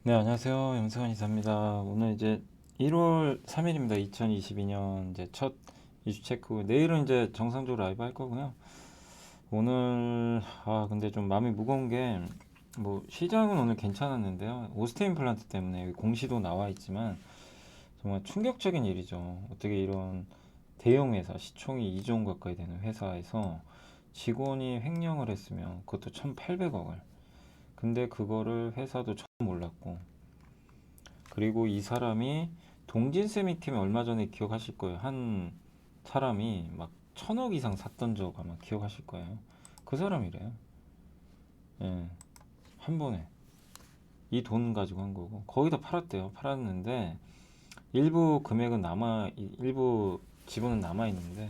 네, 안녕하세요. 염승환 이사입니다. 오늘 이제 1월 3일입니다. 2022년 이제 첫 이슈 체크. 내일은 이제 정상적으로 라이브 할 거고요. 오늘 근데 좀 마음이 무거운 게 뭐 시장은 오늘 괜찮았는데요. 오스테인 플란트 때문에 여기 공시도 나와 있지만 정말 충격적인 일이죠. 어떻게 이런 대형 회사, 시총이 2조 원 가까이 되는 회사에서 직원이 횡령을 했으면 그것도 1,800억을. 근데 그거를 회사도 처음 몰랐고, 그리고 이 사람이 동진세미 팀에 얼마 전에 기억하실 거예요. 한 사람이 막 1,000억 이상 샀던 적 아마 기억하실 거예요. 그 사람이래요. 예, 한 번에 이 돈 가지고 한 거고 거의 다 팔았대요. 팔았는데 일부 금액은 일부 지분은 남아 있는데,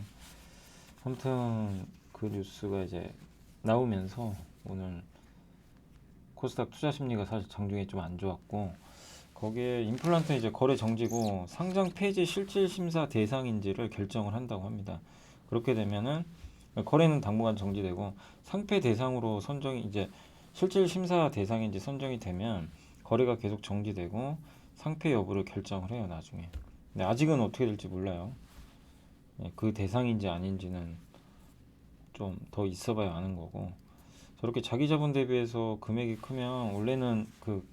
아무튼 그 뉴스가 이제 나오면서 오늘 코스닥 투자 심리가 사실 장중에 좀 안 좋았고, 거기에 임플란트 이제 거래 정지고 상장 폐지 실질 심사 대상인지를 결정을 한다고 합니다. 그렇게 되면은 거래는 당분간 정지되고, 상폐 대상으로 선정이 이제 실질 심사 대상인지 선정이 되면 거래가 계속 정지되고 상폐 여부를 결정을 해요, 나중에. 근데 아직은 어떻게 될지 몰라요. 그 대상인지 아닌지는 좀 더 있어봐야 아는 거고, 저렇게 자기 자본 대비해서 금액이 크면 원래는 그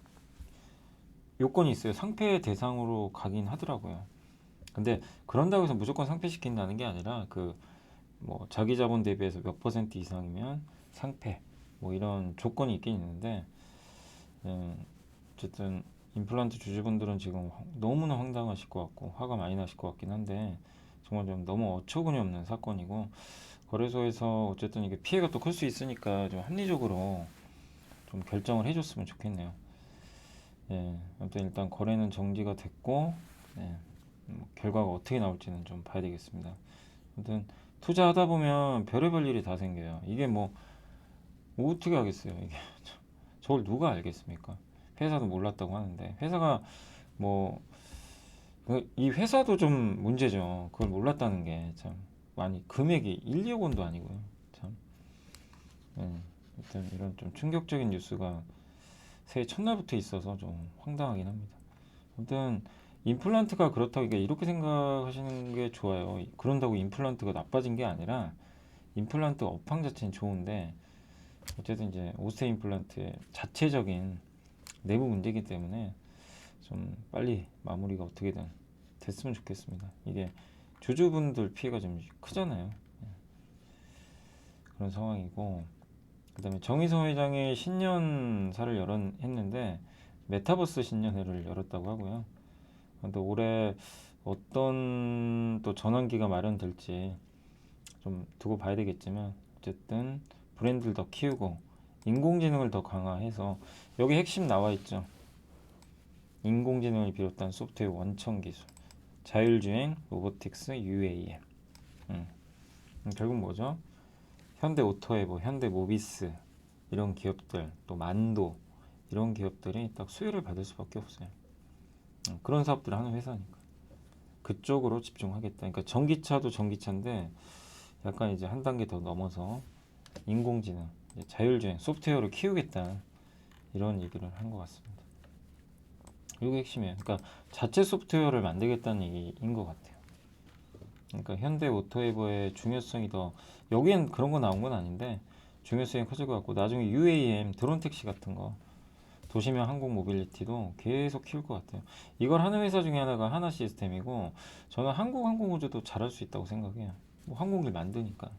요건이 있어요. 상폐 대상으로 가긴 하더라고요. 근데 그런다고 해서 무조건 상폐시킨다는 게 아니라, 그 뭐 자기 자본 대비해서 몇 퍼센트 이상이면 상폐, 뭐 이런 조건이 있긴 있는데, 음, 어쨌든 임플란트 주주분들은 지금 너무나 황당하실 것 같고 화가 많이 나실 것 같긴 한데, 정말 좀 너무 어처구니 없는 사건이고, 거래소에서 어쨌든 이게 피해가 또 클 수 있으니까 좀 합리적으로 좀 결정을 해줬으면 좋겠네요. 예, 아무튼 일단 거래는 정지가 됐고, 예, 결과가 어떻게 나올지는 좀 봐야 되겠습니다. 아무튼 투자하다 보면 별의별 일이 다 생겨요. 이게 뭐 어떻게 하겠어요. 이게 저걸 누가 알겠습니까? 회사도 몰랐다고 하는데, 회사가 뭐 이 회사도 좀 문제죠. 그걸 몰랐다는 게 참. 많이 금액이 1, 2억 원도 아니고요. 참. 예, 일단 이런 좀 충격적인 뉴스가 새해 첫날부터 있어서 좀 황당하긴 합니다. 아무튼 임플란트가 그렇다고 이렇게 생각하시는 게 좋아요. 그런다고 임플란트가 나빠진 게 아니라 임플란트 업황 자체는 좋은데, 어쨌든 이제 오스테 임플란트의 자체적인 내부 문제이기 때문에 좀 빨리 마무리가 어떻게든 됐으면 좋겠습니다. 이게 주주분들 피해가 좀 크잖아요. 그런 상황이고, 그다음에 정의선 회장이 신년사를 했는데 메타버스 신년회를 열었다고 하고요. 근데 올해 어떤 또 전환기가 마련될지 좀 두고 봐야 되겠지만, 어쨌든 브랜드를 더 키우고 인공지능을 더 강화해서, 여기 핵심 나와 있죠. 인공지능을 비롯한 소프트웨어 원천 기술, 자율주행, 로보틱스, UAM. 음, 결국 뭐죠? 현대 오토에버, 현대 모비스, 이런 기업들, 또 만도, 이런 기업들이 딱 수혜를 받을 수밖에 없어요. 그런 사업들을 하는 회사니까 그쪽으로 집중하겠다. 그러니까 전기차도 전기차인데 약간 이제 한 단계 더 넘어서 인공지능, 자율주행, 소프트웨어를 키우겠다, 이런 얘기를 한 것 같습니다. 이게 핵심이에요. 그러니까 자체 소프트웨어를 만들겠다는 얘기인 것 같아요. 그러니까 현대 오토에버의 중요성이 더, 여기엔 그런 거 나온 건 아닌데 중요성이 커질 것 같고, 나중에 UAM 드론 택시 같은 거, 도시명 항공 모빌리티도 계속 키울 것 같아요. 이걸 하는 회사 중에 하나가 하나 시스템이고, 저는 한국 항공우주도 잘할 수 있다고 생각해요. 뭐 항공기를 만드니까.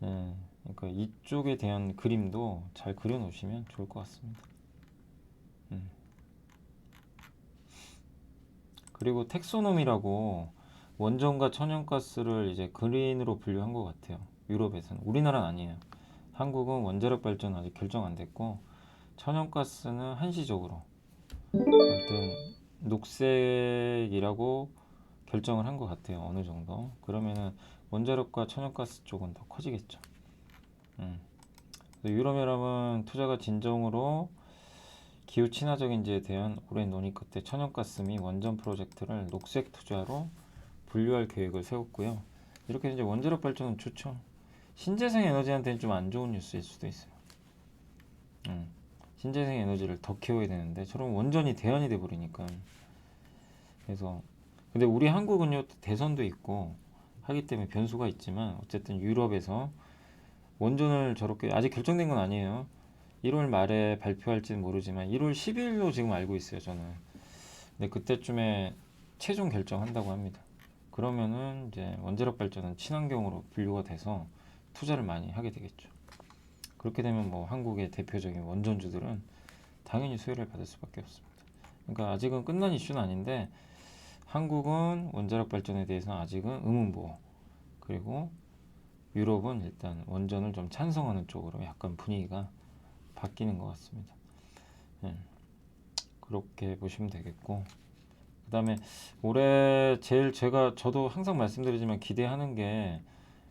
예, 그러니까 이쪽에 대한 그림도 잘 그려놓으시면 좋을 것 같습니다. 음. 그리고 텍소놈이라고 원전과 천연가스를 이제 그린으로 분류한 것 같아요. 유럽에서는. 우리나라는 아니에요. 한국은 원자력 발전 아직 결정 안 됐고, 천연가스는 한시적으로 아무튼 녹색이라고 결정을 한 것 같아요. 어느 정도. 그러면은 원자력과 천연가스 쪽은 더 커지겠죠. 음. 유럽연합은 투자가 진정으로 기후 친화적인지에 대한 오랜 논의 끝에 천연가스 및 원전 프로젝트를 녹색 투자로 분류할 계획을 세웠고요. 이렇게 이제 원자력 발전은 좋죠. 신재생 에너지한테는 좀 안 좋은 뉴스일 수도 있어요. 음. 신재생 에너지를 더 키워야 되는데 저런 원전이 대안이 돼 버리니까. 그래서 근데 우리 한국은요 대선도 있고 하기 때문에 변수가 있지만 어쨌든 유럽에서 원전을 저렇게 아직 결정된 건 아니에요. 1월 말에 발표할지는 모르지만 1월 10일로 지금 알고 있어요 저는. 근데 그때쯤에 최종 결정한다고 합니다. 그러면은 이제 원자력 발전은 친환경으로 분류가 돼서 투자를 많이 하게 되겠죠. 그렇게 되면 뭐 한국의 대표적인 원전주들은 당연히 수혜를 받을 수밖에 없습니다. 그러니까 아직은 끝난 이슈는 아닌데 한국은 원자력 발전에 대해서는 아직은 의문부호, 그리고 유럽은 일단 원전을 좀 찬성하는 쪽으로 약간 분위기가 바뀌는 것 같습니다. 예, 그렇게 보시면 되겠고, 그 다음에 올해 제일 저도 항상 말씀드리지만 기대하는 게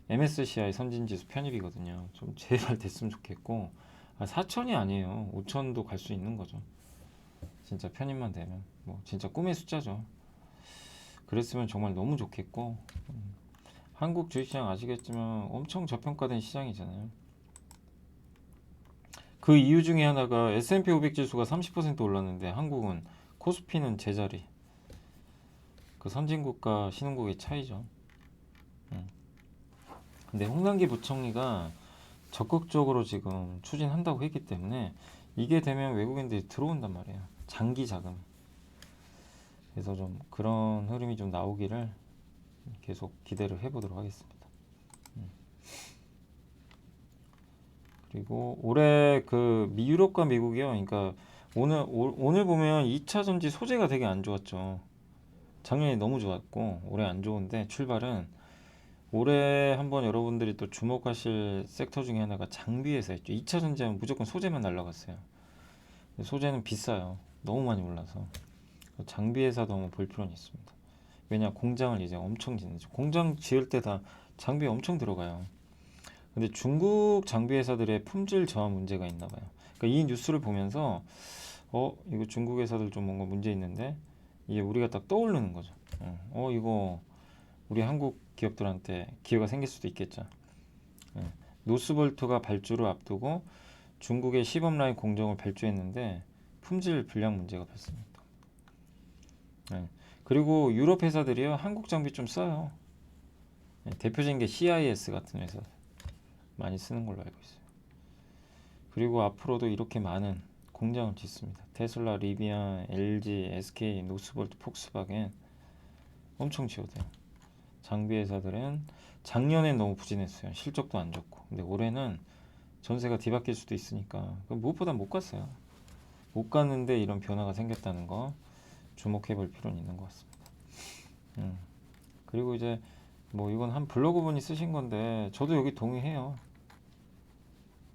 MSCI 선진지수 편입이거든요. 좀 제발 됐으면 좋겠고, 4천이 아니에요. 5천도 갈 수 있는 거죠. 진짜 편입만 되면 뭐 진짜 꿈의 숫자죠. 그랬으면 정말 너무 좋겠고, 한국 주식시장 아시겠지만 엄청 저평가된 시장이잖아요. 그 이유 중에 하나가 S&P 500 지수가 30% 올랐는데 한국은 코스피는 제자리. 그 선진국과 신흥국의 차이죠. 근데 홍남기 부총리가 적극적으로 지금 추진한다고 했기 때문에 이게 되면 외국인들이 들어온단 말이에요. 장기 자금. 그래서 좀 그런 흐름이 좀 나오기를 계속 기대를 해보도록 하겠습니다. 그리고 올해 그 유럽과 미국이요. 그러니까 오늘 보면 2차 전지 소재가 되게 안 좋았죠. 작년에 너무 좋았고 올해 안 좋은데 출발은 올해 한번 여러분들이 또 주목하실 섹터 중에 하나가 장비 회사였죠. 2차 전지하면 무조건 소재만 날라갔어요. 소재는 비싸요. 너무 많이 올라서 장비 회사도 한번 볼 필요는 있습니다. 왜냐 공장을 이제 엄청 짓는죠. 공장 지을 때 다 장비 엄청 들어가요. 근데 중국 장비 회사들의 품질 저하 문제가 있나 봐요. 그러니까 이 뉴스를 보면서 이거 중국 회사들 좀 뭔가 문제 있는데 이게 우리가 딱 떠오르는 거죠. 이거 우리 한국 기업들한테 기회가 생길 수도 있겠죠. 예. 노스볼트가 발주를 앞두고 중국의 시범 라인 공정을 발주했는데 품질 불량 문제가 발생했다. 예. 그리고 유럽 회사들이요 한국 장비 좀 써요. 예. 대표적인 게 CIS 같은 회사 많이 쓰는 걸로 알고 있어요. 그리고 앞으로도 이렇게 많은 공장을 짓습니다. 테슬라, 리비안, LG, SK, 노스볼트, 폭스바겐 엄청 지어대요. 장비 회사들은 작년엔 너무 부진했어요. 실적도 안 좋고. 근데 올해는 전세가 뒤바뀔 수도 있으니까 무엇보다 못 갔어요. 못 갔는데 이런 변화가 생겼다는 거 주목해 볼 필요는 있는 것 같습니다. 그리고 이제 뭐 이건 한 블로그 분이 쓰신 건데 저도 여기 동의해요.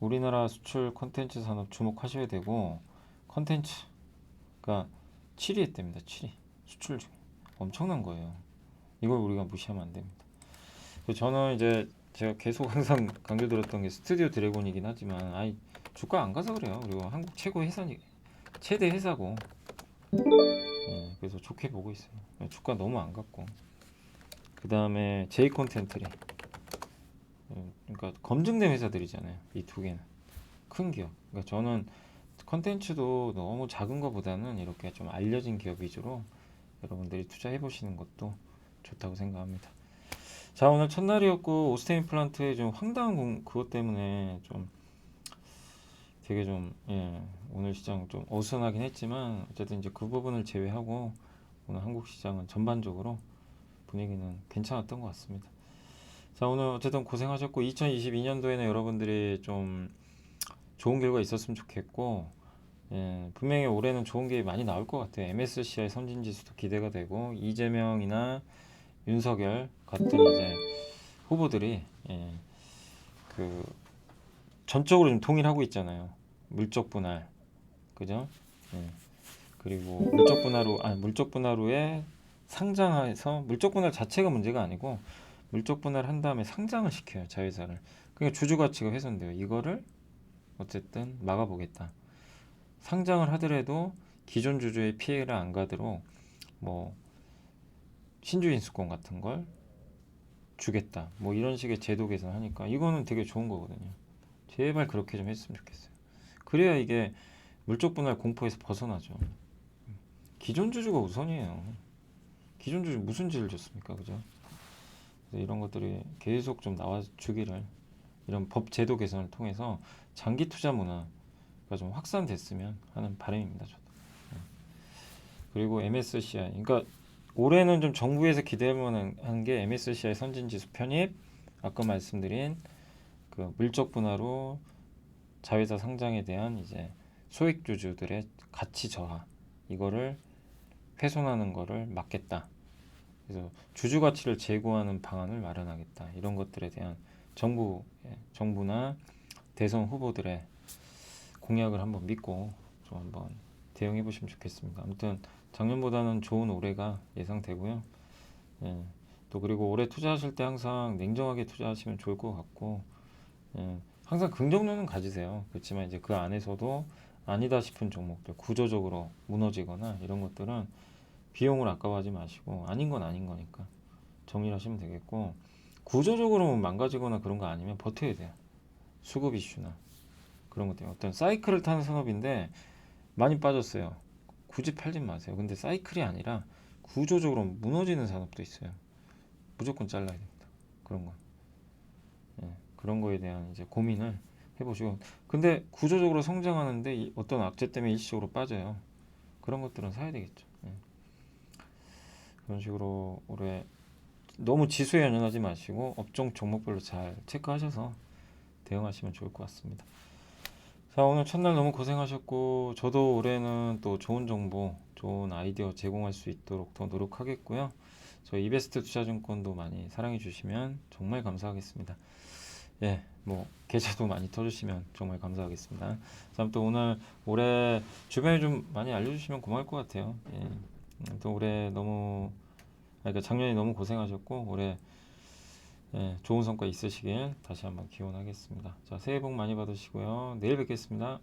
우리나라 수출 콘텐츠 산업 주목하셔야 되고, 콘텐츠가 7위 했답니다. 7위 수출 중에 엄청난 거예요. 이걸 우리가 무시하면 안 됩니다. 저는 이제 제가 계속 항상 강조드렸던 게 스튜디오 드래곤이긴 하지만 주가 안 가서 그래요. 그리고 한국 최고 회사니 최대 회사고, 예, 그래서 좋게 보고 있어요. 주가 너무 안 갔고, 그 다음에 제이 콘텐트리, 그러니까 검증된 회사들이잖아요. 이 두 개는 큰 기업. 그러니까 저는 컨텐츠도 너무 작은 것보다는 이렇게 좀 알려진 기업 위주로 여러분들이 투자해 보시는 것도 좋다고 생각합니다. 자, 오늘 첫날이었고 오스테인 플란트의 좀 황당한 그것 때문에 좀 되게 좀 오늘 시장 좀 어수선하긴 했지만 어쨌든 이제 그 부분을 제외하고 오늘 한국 시장은 전반적으로 분위기는 괜찮았던 것 같습니다. 자, 오늘 어쨌든 고생하셨고 2022년도에는 여러분들이 좀 좋은 결과 있었으면 좋겠고, 분명히 올해는 좋은 게 많이 나올 것 같아요. MSCI 선진지수도 기대가 되고 이재명이나 윤석열 같은 이제 후보들이 그 전적으로 좀 통일하고 있잖아요. 물적 분할, 그죠? 그리고 물적 분할 후에 상장해서 물적 분할 자체가 문제가 아니고 물적 분할한 다음에 상장을 시켜요 자회사를. 그러니까 주주 가치가 훼손돼요. 이거를 어쨌든 막아보겠다. 상장을 하더라도 기존 주주의 피해를 안 가도록 뭐 신주 인수권 같은 걸 주겠다. 뭐 이런 식의 제도 개선하니까 이거는 되게 좋은 거거든요. 제발 그렇게 좀 했으면 좋겠어요. 그래야 이게 물적 분할 공포에서 벗어나죠. 기존 주주가 우선이에요. 기존 주주 무슨 죄를 졌습니까, 그죠? 그래서 이런 것들이 계속 좀 나와주기를, 이런 법 제도 개선을 통해서 장기 투자 문화가 좀 확산됐으면 하는 바람입니다, 저도. 그리고 MSCI, 그러니까 올해는 좀 정부에서 기대할 만한 게 MSCI 선진지수 편입, 아까 말씀드린 그 물적 분할로 자회사 상장에 대한 이제 소액주주들의 가치 저하, 이거를 훼손하는 거를 막겠다. 그래서 주주 가치를 제고하는 방안을 마련하겠다. 이런 것들에 대한 정부나 대선 후보들의 공약을 한번 믿고 좀 한번 대응해 보시면 좋겠습니다. 아무튼 작년보다는 좋은 올해가 예상되고요. 예, 또 그리고 올해 투자하실 때 항상 냉정하게 투자하시면 좋을 것 같고, 예, 항상 긍정론은 가지세요. 그렇지만 이제 그 안에서도 아니다 싶은 종목들, 구조적으로 무너지거나 이런 것들은 비용을 아까워하지 마시고, 아닌 건 아닌 거니까 정리를 하시면 되겠고, 구조적으로 망가지거나 그런 거 아니면 버텨야 돼요. 수급 이슈나 그런 것 때문에 어떤 사이클을 타는 산업인데 많이 빠졌어요. 굳이 팔진 마세요. 근데 사이클이 아니라 구조적으로 무너지는 산업도 있어요. 무조건 잘라야 됩니다. 그런 건. 예, 그런 거에 대한 이제 고민을 해보시고, 근데 구조적으로 성장하는데 어떤 악재 때문에 일시적으로 빠져요. 그런 것들은 사야 되겠죠. 예, 그런 식으로 올해 너무 지수에 연연하지 마시고 업종 종목별로 잘 체크하셔서 대응하시면 좋을 것 같습니다. 자, 오늘 첫날 너무 고생하셨고, 저도 올해는 또 좋은 정보, 좋은 아이디어 제공할 수 있도록 더 노력하겠고요. 저희 이베스트 투자증권도 많이 사랑해 주시면 정말 감사하겠습니다. 예, 뭐 계좌도 많이 터주시면 정말 감사하겠습니다. 다음 또 오늘 올해 주변에 좀 많이 알려주시면 고마울 것 같아요. 예, 또 올해 너무, 그러니까 작년에 너무 고생하셨고 올해, 예, 좋은 성과 있으시길 다시 한번 기원하겠습니다. 자, 새해 복 많이 받으시고요. 내일 뵙겠습니다.